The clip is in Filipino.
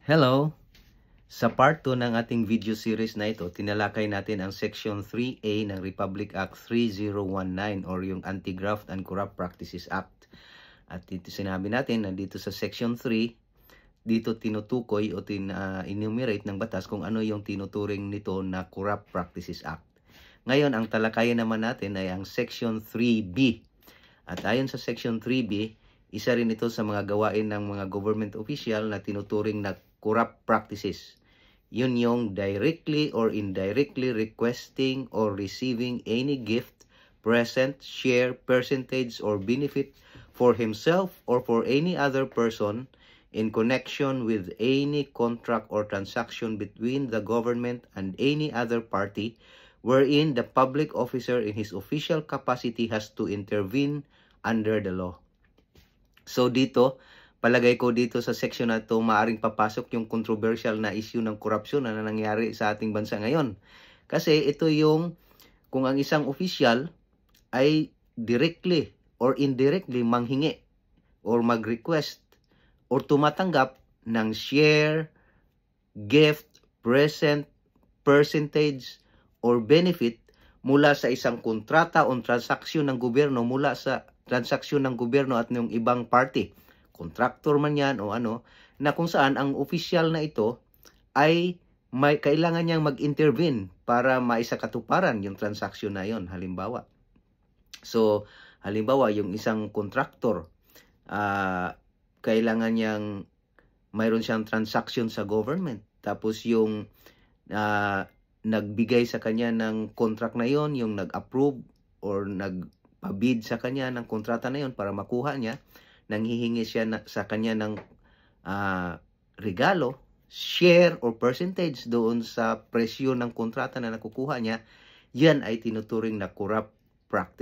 Hello! Sa part 2 ng ating video series na ito, tinalakay natin ang Section 3A ng Republic Act 3019 or yung Anti-Graft and Corrupt Practices Act. At dito sinabi natin na dito sa Section 3, dito tinutukoy o enumerate ng batas kung ano yung tinuturing nito na Corrupt Practices Act. Ngayon, ang talakayan naman natin ay ang Section 3B. At ayon sa Section 3B, isa rin ito sa mga gawain ng mga government official na tinuturing na corrupt practices. Yun yung directly or indirectly requesting or receiving any gift, present, share, percentage, or benefit for himself or for any other person in connection with any contract or transaction between the government and any other party wherein the public officer in his official capacity has to intervene under the law. So dito, palagay ko dito sa section na ito, maaring papasok yung controversial na issue ng korupsyon na nangyari sa ating bansa ngayon. Kasi ito yung, kung ang isang official ay directly or indirectly manghingi or mag-request or tumatanggap ng share, gift, present, percentage, or benefit mula sa isang kontrata o transaksyon ng gobyerno mula sa transaksyon ng gobyerno at ng ibang party, contractor man yan o ano, na kung saan ang official na ito ay may kailangan niyang mag-intervene para maisakatuparan yung transaksyon na yon. Halimbawa, yung isang contractor, kailangan niyang mayroon siyang transaction sa government, tapos yung nagbigay sa kanya ng contract na yon, yung nag-approve or nagpabid sa kanya ng kontrata na yon para makuha niya, nanghihingi siya sa kanya ng regalo, share or percentage doon sa presyo ng kontrata na nakukuha niya, yan ay tinuturing na corrupt practice.